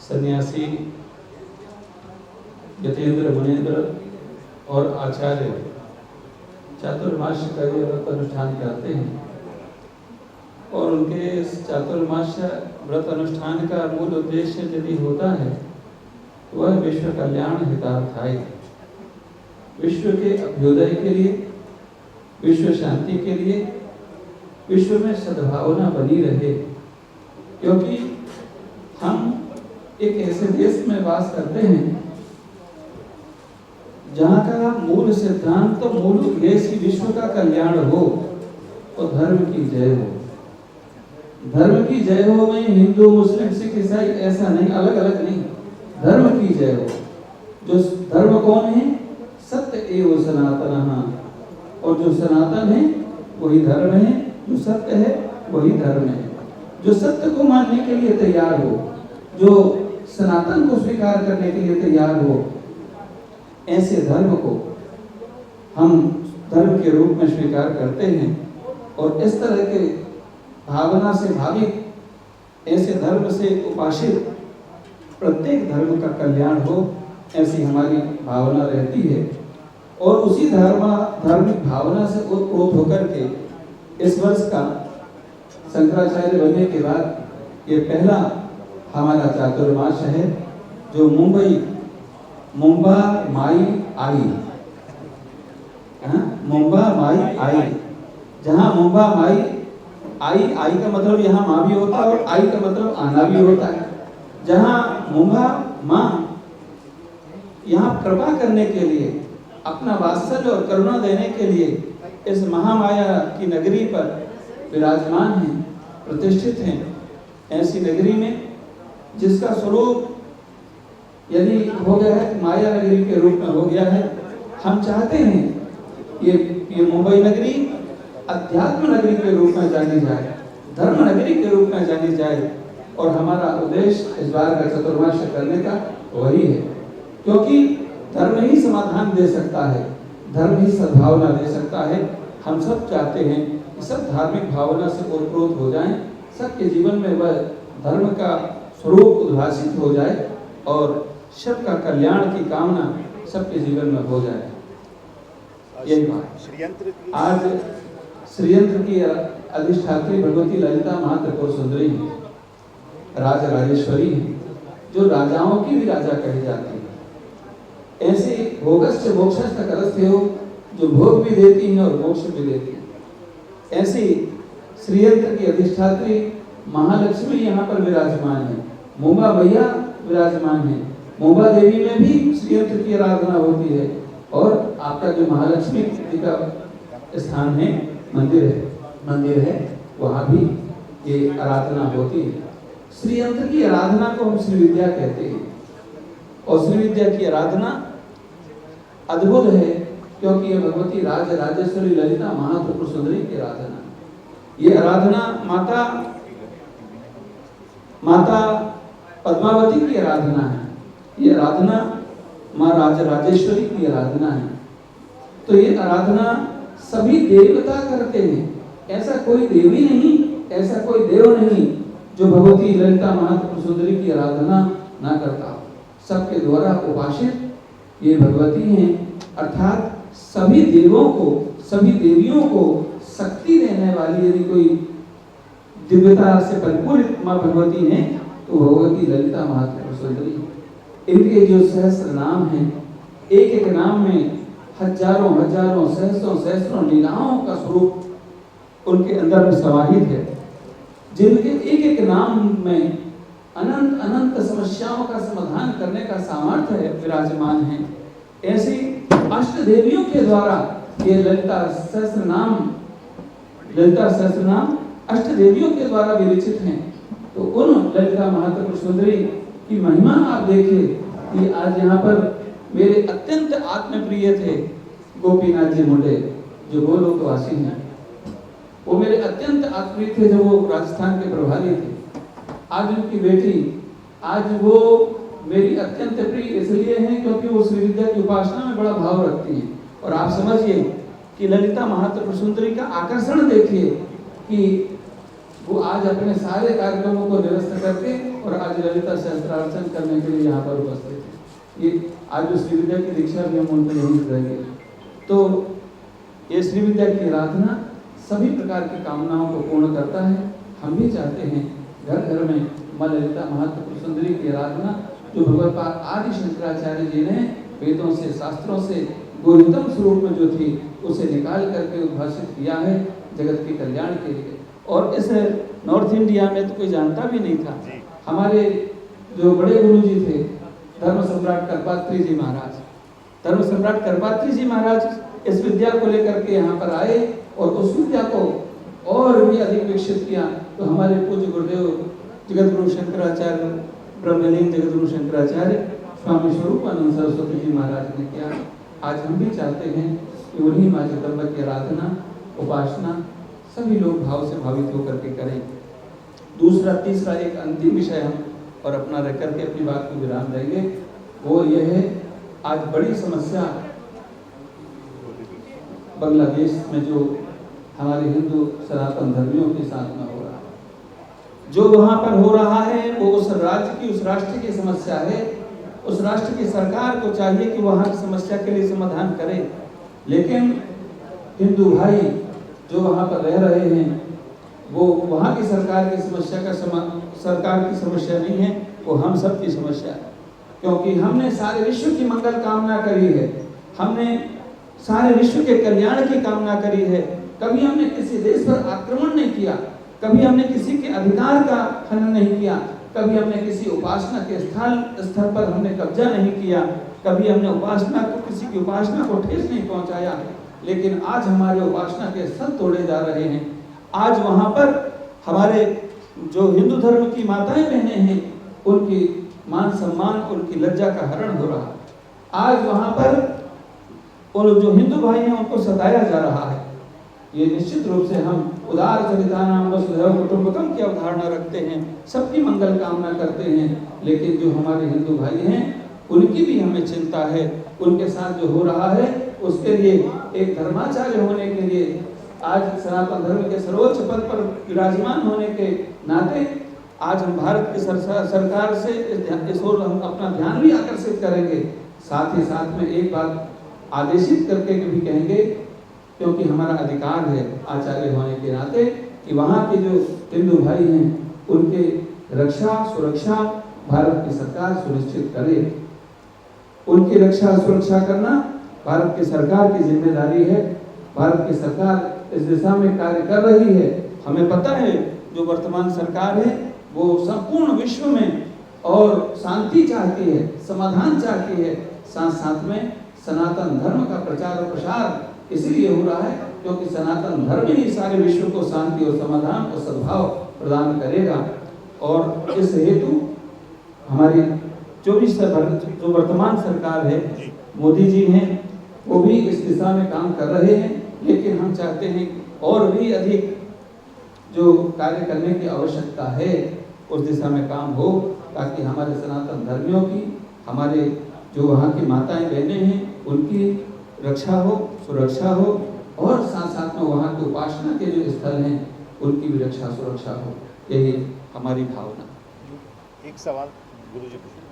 सन्यासी यतीन्द्र मुनीन्द्र और आचार्य चातुर्मास्य का ये व्रत अनुष्ठान करते हैं और उनके चातुर्मास्य व्रत अनुष्ठान का मूल उद्देश्य यदि होता है तो वह विश्व कल्याण हितार्थाय, विश्व के अभ्युदय के लिए, विश्व शांति के लिए, विश्व में सद्भावना बनी रहे। क्योंकि हम एक ऐसे देश में वास करते हैं जहाँ का मूल सिद्धांत तो मूल उद्देश्य विश्व का कल्याण हो और धर्म की जय हो। धर्म की जय हो में हिंदू मुस्लिम सिख ईसाई ऐसा नहीं, अलग अलग नहीं, धर्म की जय हो। जो धर्म कौन है? सत्य एवं सनातन, और जो सनातन है वही धर्म है, जो सत्य है वही धर्म है। जो सत्य को मानने के लिए तैयार हो, जो सनातन को स्वीकार करने के लिए तैयार हो, ऐसे धर्म को हम धर्म के रूप में स्वीकार करते हैं। और इस तरह के भावना से भावित, ऐसे धर्म से उपासित प्रत्येक धर्म का कल्याण हो, ऐसी हमारी भावना रहती है। और उसी धार्मिक भावना से ओतप्रोत होकर के इस वर्ष का शंकराचार्य बनने के बाद ये पहला हमारा चातुर्मास है जो मुंबा माई आई, जहाँ मुंबा माई आई का मतलब यहाँ माँ भी होता है और आई का मतलब आना भी होता है। जहाँ मुंबा माँ यहाँ कृपा करने के लिए, अपना वात्सल्य और करुणा देने के लिए इस महामाया की नगरी पर विराजमान हैं, प्रतिष्ठित हैं। ऐसी नगरी में जिसका स्वरूप यदि हो गया है माया नगरी के रूप में हो गया है, हम चाहते हैं ये मुंबई नगरी अध्यात्म नगरी के रूप में जानी जाए, धर्म नगरी के रूप में जानी जाए। और हमारा उद्देश्य इस बार का चतुर्मास करने का वही है, क्योंकि धर्म ही समाधान दे सकता है, धर्म ही सद्भावना दे सकता है। हम सब चाहते हैं कि सब धार्मिक भावना से ओतप्रोत हो जाएं, सबके जीवन में वह धर्म का स्वरूप उद्भासित हो जाए और सबका कल्याण की कामना सबके जीवन में हो जाए। यही बात आज श्रीयंत्र की अधिष्ठात्री भगवती ललिता महात्रिपुर सुंदरी राज राजेश्वरी है, जो राजाओं की भी राजा कही जाती है। ऐसे भोगश्च मोक्षश्च करस्ते हो, जो भोग भी देती हैं और मोक्ष भी देती हैं। ऐसी श्रीयंत्र की अधिष्ठात्री महालक्ष्मी यहाँ पर विराजमान है, मुंबा मैया विराजमान है। मुंबा देवी में भी श्रीयंत्र की आराधना होती है और आपका जो महालक्ष्मी जी का स्थान है, मंदिर है, वहाँ भी ये आराधना होती है। श्रीयंत्र की आराधना को हम श्री विद्या कहते हैं और श्री विद्या की आराधना अद्भुत है, क्योंकि ये भगवती राज राजेश्वरी ललिता महात्रिपुर सुंदरी की आराधना। ये आराधना माता पद्मावती की आराधना है, ये आराधना माँ राज राजेश्वरी की आराधना है। तो ये आराधना सभी देवता करते हैं, ऐसा कोई देवी नहीं, ऐसा कोई देव नहीं जो भगवती ललिता महात्रिपुर सुंदरी की आराधना ना करता। सबके द्वारा उपासित ये भगवती हैं, अर्थात सभी देवों को, सभी देवियों को शक्ति देने वाली यदि कोई दिव्यता से परिपूर्ण माँ भगवती हैं तो भगवती ललिता महात्रिपुर सुंदरी। इनके जो सहस्त्र नाम हैं, एक एक नाम में हजारों हजारों सहस्त्रों सहस्त्रों लीलाओं का स्वरूप उनके अंदर में समाहित है, जिनके एक एक नाम में अनंत अनंत समस्याओं का समाधान करने का सामर्थ्य है, विराजमान है। ऐसी अष्ट देवियों के द्वारा ये ललिता सहस्त्र नाम अष्ट देवियों के द्वारा विरचित हैं। तो उन ललिता महात्रिपुर सुंदरी की महिमा आप देखिए कि आज यहाँ पर मेरे अत्यंत आत्मप्रिय थे गोपीनाथ जी मुंडे, जो गोलोकवासी हैं। वो मेरे अत्यंत आत्मप्रिय थे जब वो राजस्थान के प्रभारी थे। आज उनकी बेटी, आज वो मेरी अत्यंत प्रिय इसलिए हैं क्योंकि वो श्री विद्या की उपासना में बड़ा भाव रखती हैं। और आप समझिए कि ललिता महात्रिपुर सुंदरी का आकर्षण देखिए कि वो आज अपने सारे कार्यक्रमों को निरस्त करके और आज ललिता सहस्त्रार्चन करने के लिए यहाँ पर उपस्थित है। ये आज जो श्री विद्या की दीक्षा भी हम उनको यहीं करेंगे। तो ये श्री विद्या की आराधना सभी प्रकार की कामनाओं को पूर्ण करता है। हम भी चाहते हैं घर घर में माँ ललिता महात्रिपुर सुंदरी की आराधना, जो भगवत्पाद आदि शंकराचार्य जी ने वेदों से शास्त्रों से गोविंदम स्वरूप में जो थी उसे निकाल करके उद्भाषित किया है जगत के कल्याण के लिए। और इस नॉर्थ इंडिया में तो कोई जानता भी नहीं था। हमारे जो बड़े गुरु जी थे धर्म सम्राट करपात्री जी महाराज, धर्म सम्राट करपात्री जी महाराज इस विद्या को लेकर के यहाँ पर आए और उस विद्या को और भी अधिक विकसित किया। तो हमारे पूज्य गुरुदेव जगत गुरु शंकराचार्य ब्रह्मलीन जगत गुरु शंकराचार्य स्वामी स्वरूपानंद सरस्वती जी महाराज ने किया। आज हम भी चाहते हैं कि उन्हीं माँ जगदम्बा की आराधना उपासना सभी लोग भाव से भावित होकर के करें। दूसरा तीसरा एक अंतिम विषय हम और अपना रह करके अपनी बात को विराम देंगे, वो ये है आज बड़ी समस्या बांग्लादेश में जो हमारे हिंदू सनातन धर्मियों के साथ में हो रहा है। जो वहाँ पर हो रहा है वो उस राज्य की उस राष्ट्र की समस्या है। उस राष्ट्र की सरकार को चाहिए कि वहाँ की समस्या के लिए समाधान करे, लेकिन हिंदू भाई जो वहाँ पर रह रहे हैं वो वहाँ की सरकार की समस्या का सरकार की समस्या नहीं है, वो हम सब की समस्या है। क्योंकि हमने सारे विश्व की मंगल कामना करी है, हमने सारे विश्व के कल्याण की कामना करी है। कभी हमने किसी देश पर आक्रमण नहीं किया, कभी हमने किसी के अधिकार का हनन नहीं किया, कभी हमने किसी उपासना के स्थल पर हमने कब्जा नहीं किया, कभी हमने उपासना को किसी की उपासना को ठेस नहीं पहुंचाया। लेकिन आज हमारे उपासना के स्थल तोड़े जा रहे हैं। आज वहाँ पर हमारे जो हिंदू धर्म की माताएं बहनें हैं उनकी मान सम्मान उनकी लज्जा का हरण हो रहा है। आज वहाँ पर और जो हिंदू भाई हैं उनको सताया जा रहा है। ये निश्चित रूप से हम उदार चरितानाम वसुधैव कुटुंबकम की अवधारणा रखते हैं, सबकी मंगल कामना करते हैं, लेकिन जो हमारे हिंदू भाई हैं उनकी भी हमें चिंता है। उनके साथ जो हो रहा है उसके लिए एक धर्माचार्य होने के लिए, आज सनातन धर्म के सर्वोच्च पद पर विराजमान होने के नाते आज हम भारत की सरकार से इस ओर हम अपना ध्यान भी आकर्षित करेंगे। साथ ही साथ में एक बात आदेशित करके भी कहेंगे, क्योंकि हमारा अधिकार है आचार्य होने के नाते कि वहाँ के जो हिंदू भाई हैं उनके रक्षा सुरक्षा भारत की सरकार सुनिश्चित करे। उनकी रक्षा सुरक्षा करना भारत की सरकार की जिम्मेदारी है। भारत की सरकार इस दिशा में कार्य कर रही है। हमें पता है जो वर्तमान सरकार है वो संपूर्ण विश्व में और शांति चाहती है, समाधान चाहती है। साथ साथ में सनातन धर्म का प्रचार और प्रसार इसलिए हो रहा है क्योंकि सनातन धर्म ही सारे विश्व को शांति और समाधान और सद्भाव प्रदान करेगा। और इस हेतु हमारी जो वर्तमान सरकार है, मोदी जी हैं, वो भी इस दिशा में काम कर रहे हैं। लेकिन हम चाहते हैं और भी अधिक जो कार्य करने की आवश्यकता है उस दिशा में काम हो, ताकि हमारे सनातन धर्मियों की, हमारे जो वहाँ की माताएं बहनें हैं उनकी रक्षा हो, सुरक्षा हो, और साथ साथ में वहाँ की उपासना के जो स्थल हैं उनकी भी रक्षा सुरक्षा हो। यही हमारी भावना। एक सवाल गुरुजी पूछे।